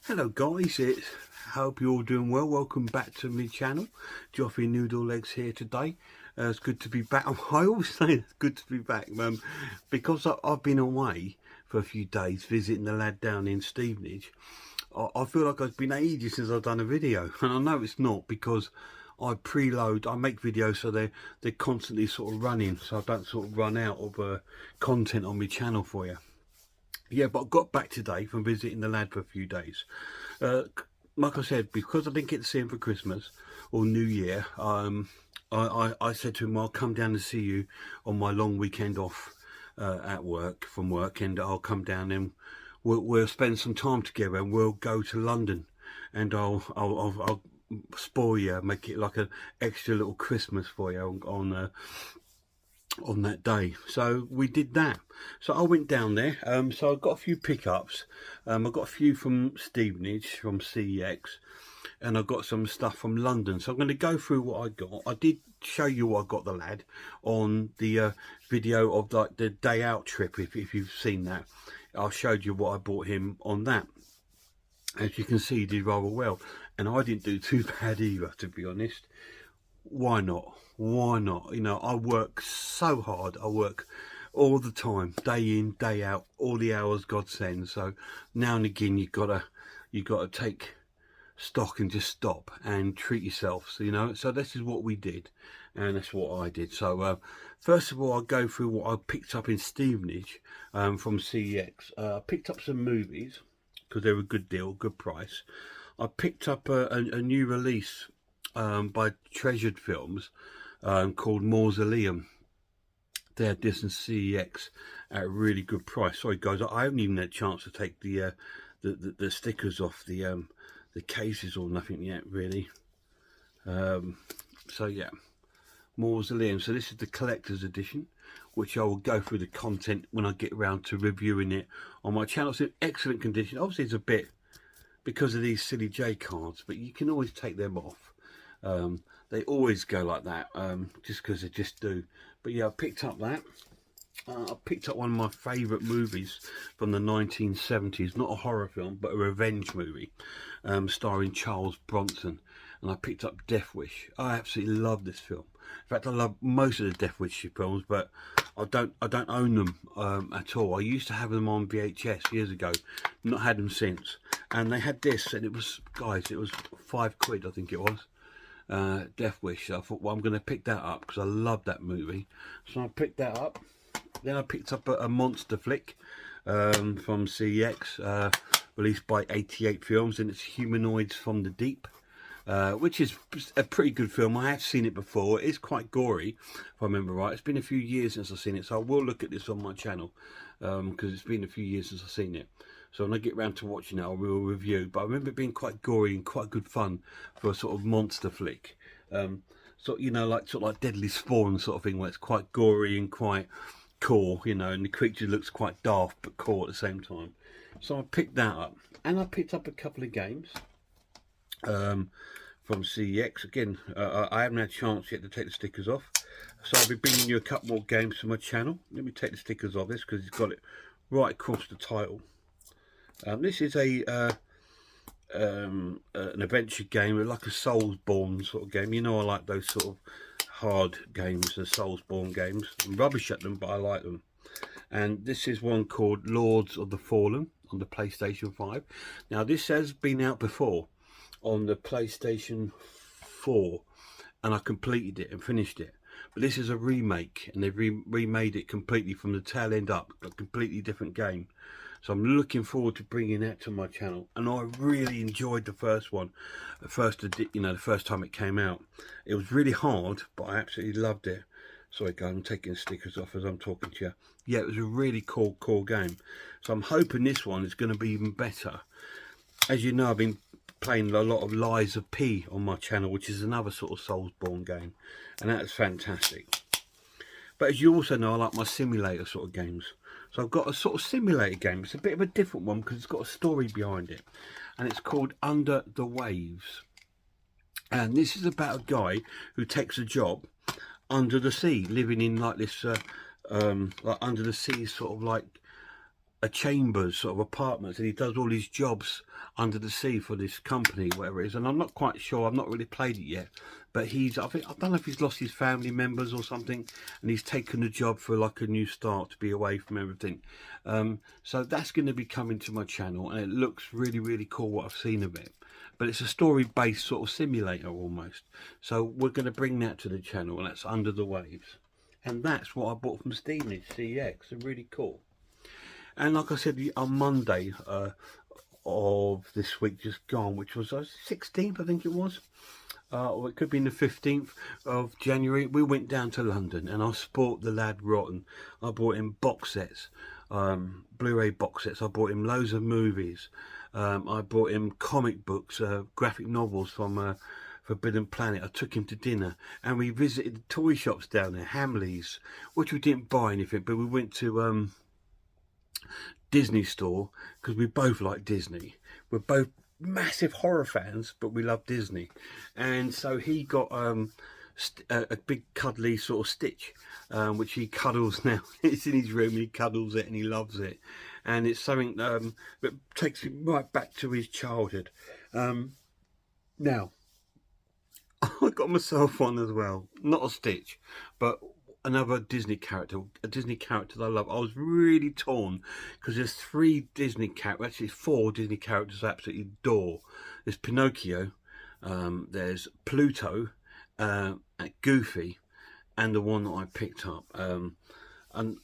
Hello guys, hope you're all doing well. Welcome back to my channel. Joffy Noodle Legs here today. It's good to be back. I always say it's good to be back, because I've been away for a few days visiting the lad down in Stevenage. I feel like it's been ages since I've done a video, and I know it's not, because I preload. I make videos so they're constantly sort of running, so I don't sort of run out of content on my channel for you. Yeah, but I got back today from visiting the lad for a few days. Like I said, because I didn't get to see him for Christmas or New Year, I said to him, I'll come down and see you on my long weekend off from work, and I'll come down and we'll spend some time together, and we'll go to London, and I'll spoil you, make it like an extra little Christmas for you on that day. So we did that. So I went down there. So I got a few pickups. I got a few from Stevenage, from CEX, and I got some stuff from London. So I'm going to go through what I got. I did show you what I got the lad on the video of like the day out trip. If you've seen that, I showed you what I bought him on that. As you can see, he did rather well, and I didn't do too bad either, to be honest. Why not? Why not? You know, I work so hard. I work all the time, day in, day out, all the hours God sends. So now and again, you gotta take stock and just stop and treat yourself. So, you know, so this is what we did, and that's what I did. So first of all, I'll go through what I picked up in Stevenage from CEX. I picked up some movies because they were a good deal, good price. I picked up a new release by Treasured Films called Mausoleum. They had this in CEX at a really good price. Sorry guys, I haven't even had a chance to take the stickers off the cases or nothing yet, really. So yeah, Mausoleum. So this is the collector's edition, which I will go through the content when I get around to reviewing it on my channel. It's in excellent condition. Obviously it's a bit because of these silly J cards, but you can always take them off. They always go like that, just because they just do. But yeah, I picked up that. I picked up one of my favourite movies from the 1970s, not a horror film, but a revenge movie, starring Charles Bronson. And I picked up Death Wish. I absolutely love this film. In fact, I love most of the Death Wish films, but I don't own them at all. I used to have them on VHS years ago, not had them since. And they had this, and it was, guys, it was £5, I think it was. Death Wish. So I thought, well, I'm going to pick that up because I love that movie. So I picked that up. Then I picked up a monster flick from CEX, released by 88 Films, and it's Humanoids from the Deep, which is a pretty good film. I have seen it before. It's quite gory, if I remember right. It's been a few years since I've seen it, so I will look at this on my channel because it's been a few years since I've seen it. So when I get round to watching it, I will review. But I remember it being quite gory and quite good fun for a sort of monster flick. So, you know, like sort of like Deadly Spawn sort of thing, where it's quite gory and quite cool, you know, and the creature looks quite daft but cool at the same time. So I picked that up, and I picked up a couple of games from CEX. Again, I haven't had a chance yet to take the stickers off, so I'll be bringing you a couple more games to my channel. Let me take the stickers off this because it's got it right across the title. This is an adventure game, like a Soulsborne sort of game. You know, I like those sort of hard games, the Soulsborne games. I'm rubbish at them, but I like them. And this is one called Lords of the Fallen on the PlayStation 5. Now, this has been out before on the PlayStation 4, and I completed it and finished it. But this is a remake, and they've remade it completely from the tail end up, a completely different game. So I'm looking forward to bringing that to my channel. And I really enjoyed the first one, the first time it came out. It was really hard, but I absolutely loved it. Sorry guys, I'm taking stickers off as I'm talking to you. Yeah, it was a really cool game. So I'm hoping this one is going to be even better. As you know, I've been playing a lot of Lies of P on my channel, which is another sort of Soulsborne game, and that's fantastic. But as you also know, I like my simulator sort of games. So I've got a sort of simulator game. It's a bit of a different one because it's got a story behind it, and it's called Under the Waves. And this is about a guy who takes a job under the sea, living in like this like under the sea sort of like a chambers sort of apartments, and he does all his jobs under the sea for this company, whatever it is. And I'm not quite sure, I've not really played it yet, but I don't know if he's lost his family members or something, and he's taken the job for like a new start, to be away from everything. So that's going to be coming to my channel, and it looks really, really cool what I've seen of it. But it's a story-based sort of simulator almost. So we're going to bring that to the channel, and that's Under the Waves. And that's what I bought from Stevenage, CEX. They're really cool. And like I said, on Monday of this week just gone, which was 16th, I think it was, or it could be the 15th of January, we went down to London, and I sport the lad rotten. I bought him box sets, Blu-ray box sets. I bought him loads of movies. I bought him comic books, graphic novels from Forbidden Planet. I took him to dinner, and we visited the toy shops down there, Hamleys, which we didn't buy anything, but we went to Disney store, because we both like Disney. We're both massive horror fans, but we love Disney. And so he got a big cuddly sort of Stitch, which he cuddles now. It's in his room, he cuddles it and he loves it. And it's something that takes him right back to his childhood. Now, I got myself one as well, not a Stitch, but another Disney character, a Disney character that I love. I was really torn, because there's 3 Disney characters, actually 4 Disney characters I absolutely adore. There's Pinocchio, there's Pluto, Goofy, and the one that I picked up. And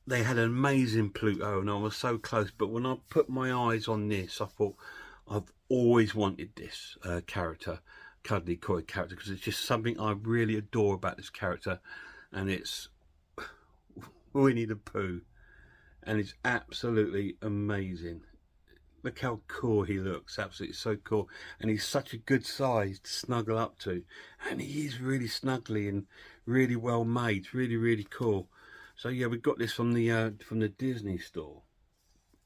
they had an amazing Pluto, and I was so close. But when I put my eyes on this, I thought, I've always wanted this character, cuddly coy character, because it's just something I really adore about this character. And it's Winnie the Pooh, and it's absolutely amazing. Look how cool he looks, absolutely so cool. And he's such a good size to snuggle up to, and he is really snuggly and really well made. It's really, really cool. So yeah, we got this from the Disney store.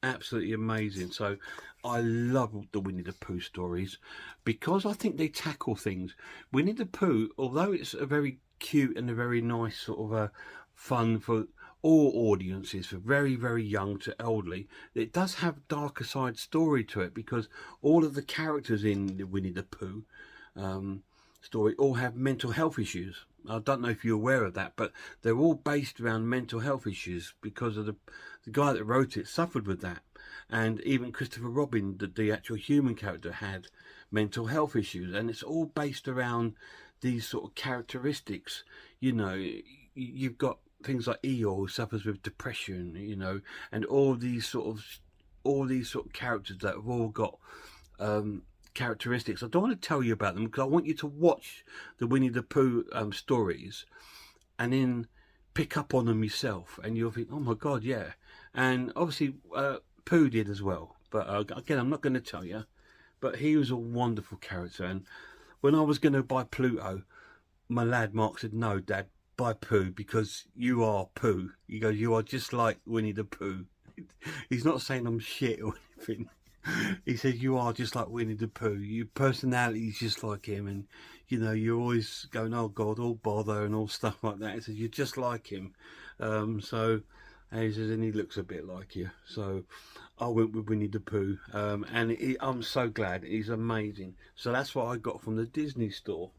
Absolutely amazing. So I love the Winnie the Pooh stories, because I think they tackle things. Winnie the Pooh, although it's a very cute and a very nice sort of fun for all audiences, for very, very young to elderly, it does have darker side story to it, because all of the characters in the Winnie the Pooh story all have mental health issues. I don't know if you're aware of that, but they're all based around mental health issues, because of the guy that wrote it suffered with that. And even Christopher Robin, the actual human character, had mental health issues, and it's all based around these sort of characteristics. You know, you've got things like Eeyore, who suffers with depression, you know, and all these sort of characters that have all got characteristics. I don't want to tell you about them, because I want you to watch the Winnie the Pooh stories, and then pick up on them yourself, and you'll think, oh my god, yeah. And obviously Pooh did as well, but again, I'm not going to tell you. But he was a wonderful character. And when I was going to buy Pluto, my lad Mark said, no Dad, buy Pooh, because you are Pooh. He goes, you are just like Winnie the Pooh. He's not saying I'm shit or anything. He said, you are just like Winnie the Pooh. Your personality is just like him, and you know, you're always going, oh god, all bother and all stuff like that. He said, you're just like him. And he says, and he looks a bit like you. So I went with Winnie the Pooh, and I'm so glad. He's amazing. So that's what I got from the Disney store.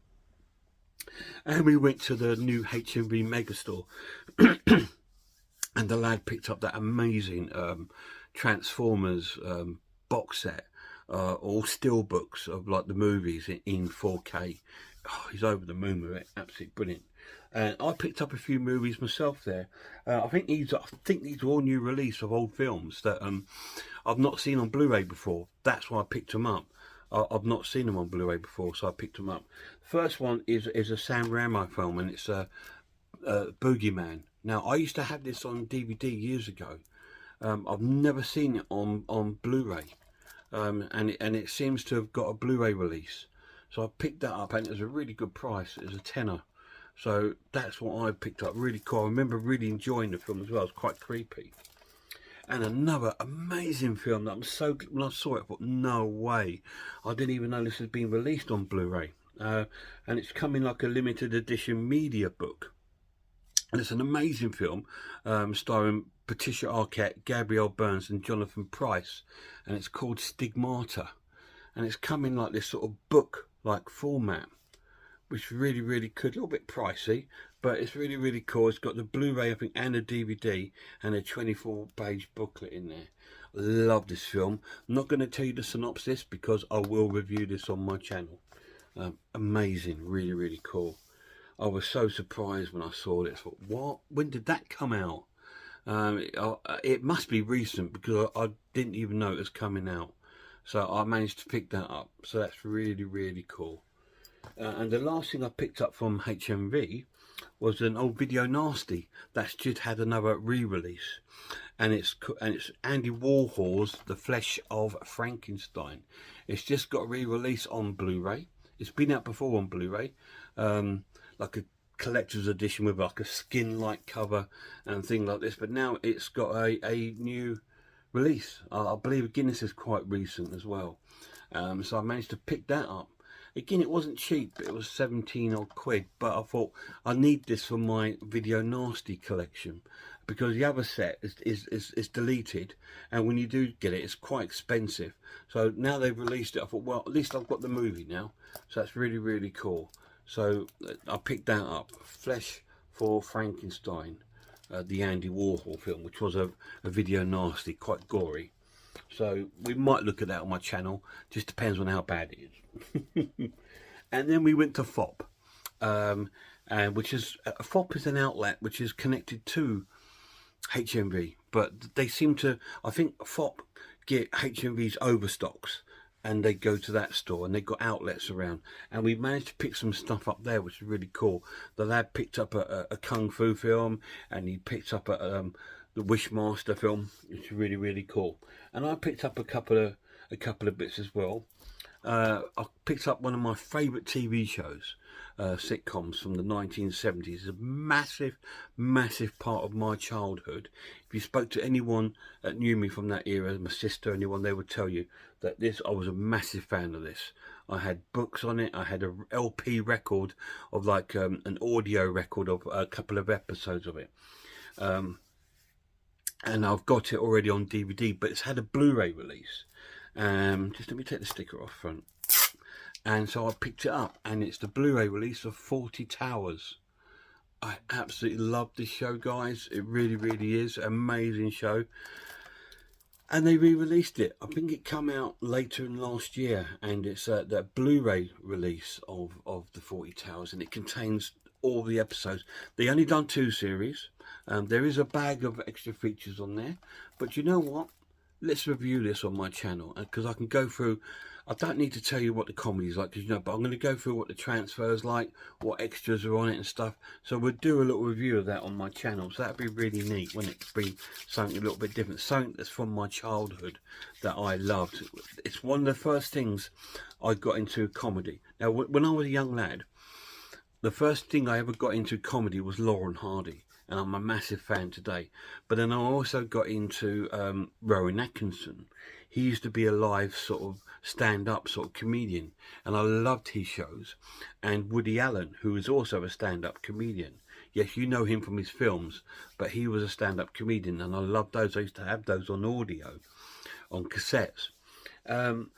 And we went to the new HMV Megastore, and the lad picked up that amazing Transformers box set, all steel books of like the movies in 4K. Oh, he's over the moon with it. Absolutely brilliant. And I picked up a few movies myself there. I think these are all new release of old films that I've not seen on Blu-ray before. That's why I picked them up. I've not seen them on Blu-ray before, so I picked them up. First one is a Sam Raimi film, and it's Boogeyman. Now, I used to have this on DVD years ago. I've never seen it on Blu-ray, and it seems to have got a Blu-ray release. So I picked that up, and it was a really good price. It was a tenner. So that's what I picked up. Really cool. I remember really enjoying the film as well. It was quite creepy. And another amazing film that when I saw it, I thought, no way. I didn't even know this had been released on Blu-ray. And it's coming like a limited edition media book. And it's an amazing film, starring Patricia Arquette, Gabrielle Burns and Jonathan Pryce, and it's called Stigmata, and it's come in like this sort of book like format, which is really, really good. A little bit pricey, but it's really, really cool. It's got the Blu-ray, I think, and a DVD, and a 24-page booklet in there. I love this film. I'm not going to tell you the synopsis because I will review this on my channel. Amazing, really, really cool. I was so surprised when I saw this. I thought, what? When did that come out? It must be recent because I didn't even know it was coming out. So I managed to pick that up. So that's really, really cool. And the last thing I picked up from HMV was an old Video Nasty that's just had another re-release, and it's Andy Warhol's The Flesh of Frankenstein. It's just got a re-release on Blu-ray. It's been out before on Blu-ray, like a collector's edition with like a skin-like cover and thing like this, but now it's got a new release. I believe again this is quite recent as well, so I managed to pick that up. Again, it wasn't cheap, it was 17 odd quid, but I thought I need this for my Video Nasty collection because the other set is deleted, and when you do get it, it's quite expensive. So now they've released it, I thought, well, at least I've got the movie now, so that's really, really cool. So I picked that up, Flesh for Frankenstein, the Andy Warhol film, which was a Video Nasty, quite gory. So we might look at that on my channel, just depends on how bad it is. And then we went to FOP, and which is FOP is an outlet which is connected to HMV, but they seem to, I think FOP get HMV's overstocks and they go to that store, and they've got outlets around, and we managed to pick some stuff up there which is really cool. The lad picked up a Kung Fu film, and he picked up the Wishmaster film, which is really, really cool. And I picked up a couple of bits as well. I picked up one of my favourite TV shows, sitcoms from the 1970s. It's a massive, massive part of my childhood. If you spoke to anyone that knew me from that era, my sister, anyone, they would tell you that I was a massive fan of this. I had books on it. I had a LP record of like an audio record of a couple of episodes of it. And I've got it already on DVD, but it's had a Blu-ray release. Just let me take the sticker off front. And so I picked it up, and it's the Blu-ray release of 40 Towers. I absolutely love this show, guys. It really, really is an amazing show. And they re-released it. I think it came out later in last year, and it's the Blu-ray release of the 40 Towers, and it contains all the episodes. They only done 2 series. There is a bag of extra features on there, but you know what? Let's review this on my channel, because I can go through. I don't need to tell you what the comedy is like, because you know, but I'm going to go through what the transfer is like, what extras are on it and stuff. So we'll do a little review of that on my channel. So that'd be really neat, wouldn't it? Be something a little bit different, something that's from my childhood that I loved. It's one of the first things I got into comedy. Now, when I was a young lad, the first thing I ever got into comedy was Laurel and Hardy, and I'm a massive fan today. But then I also got into Rowan Atkinson. He used to be a live sort of stand-up sort of comedian, and I loved his shows. And Woody Allen, who is also a stand-up comedian. Yes, you know him from his films, but he was a stand-up comedian, and I loved those. I used to have those on audio, on cassettes. On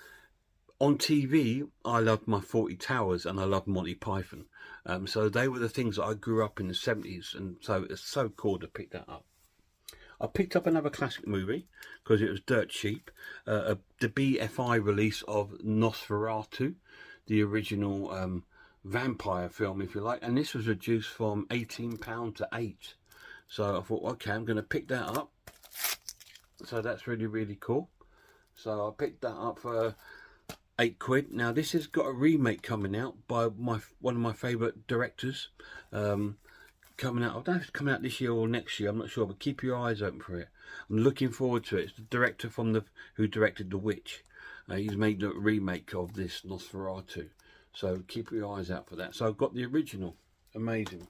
TV, I loved my 40 Towers, and I loved Monty Python. So they were the things that I grew up in the 70s, and so it's so cool to pick that up. I picked up another classic movie because it was dirt cheap. The BFI release of Nosferatu, the original vampire film, if you like, and this was reduced from £18 to £8. So I thought, okay, I'm going to pick that up. So that's really, really cool. So I picked that up for £8. Now this has got a remake coming out by one of my favourite directors. Coming out, I don't know if it's coming out this year or next year, I'm not sure, but keep your eyes open for it. I'm looking forward to it. It's the director from who directed The Witch. He's made a remake of this Nosferatu, so keep your eyes out for that. So I've got the original, amazing.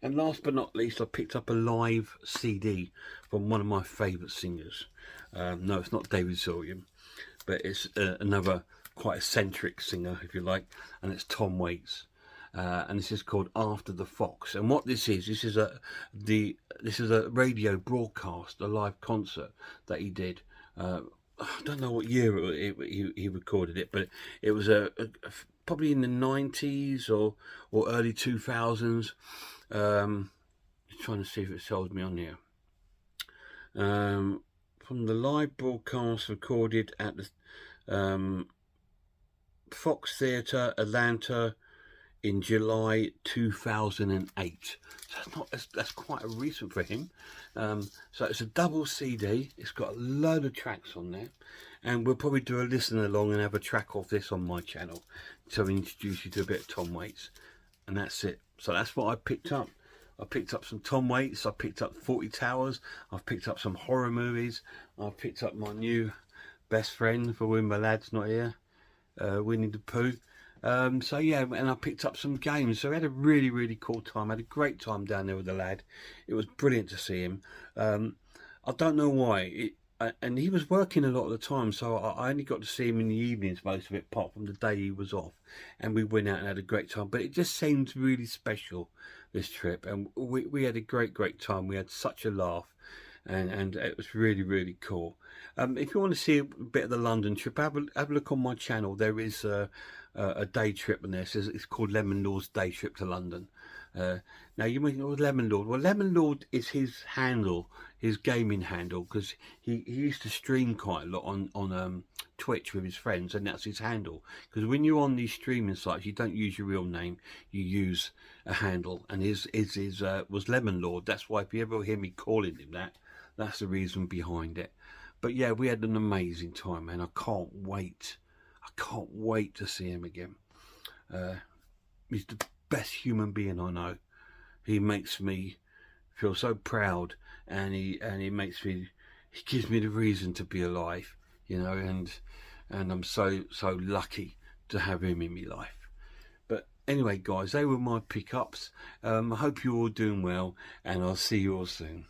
And last but not least, I picked up a live CD from one of my favourite singers. No, it's not David Sylvian, but it's another quite eccentric singer, if you like, and it's Tom Waits. and this is called After the Fox. And what this is a radio broadcast, a live concert that he did. I don't know what year he recorded it, but it was probably in the 90s or early 2000s. Trying to see if it tells me on here. From the live broadcast recorded at the Fox Theatre, Atlanta, in July 2008. So that's quite recent for him. So it's a double CD. It's got a load of tracks on there, and we'll probably do a listen along and have a track of this on my channel to introduce you to a bit of Tom Waits, and that's it. So that's what I picked up. I picked up some Tom Waits, I picked up 40 Towers, I've picked up some horror movies, I've picked up my new best friend for when my lad's not here, Winnie the Pooh. So yeah, and I picked up some games. So I had a really cool time. I had a great time down there with the lad. It was brilliant to see him. I don't know why. And he was working a lot of the time, so I only got to see him in the evenings most of it, apart from the day he was off. And we went out and had a great time. But it just seemed really special, this trip. And we had a great time. We had such a laugh. And it was really cool. If you want to see a bit of the London trip, have a look on my channel. There is a day trip on there. It's called Lemon Lord's Day Trip to London. Now you might know Lemon Lord. Well, Lemon Lord is his handle, his gaming handle, because he used to stream quite a lot on Twitch with his friends, and that's his handle. Because when you're on these streaming sites, you don't use your real name, you use a handle, and his was Lemon Lord. That's why if you ever hear me calling him that, that's the reason behind it. But yeah, we had an amazing time, man. I can't wait to see him again. He's the best human being I know. He makes me feel so proud, and he gives me the reason to be alive, you know, and I'm so lucky to have him in my life. But anyway, guys, they were my pickups. I hope you're all doing well, and I'll see you all soon.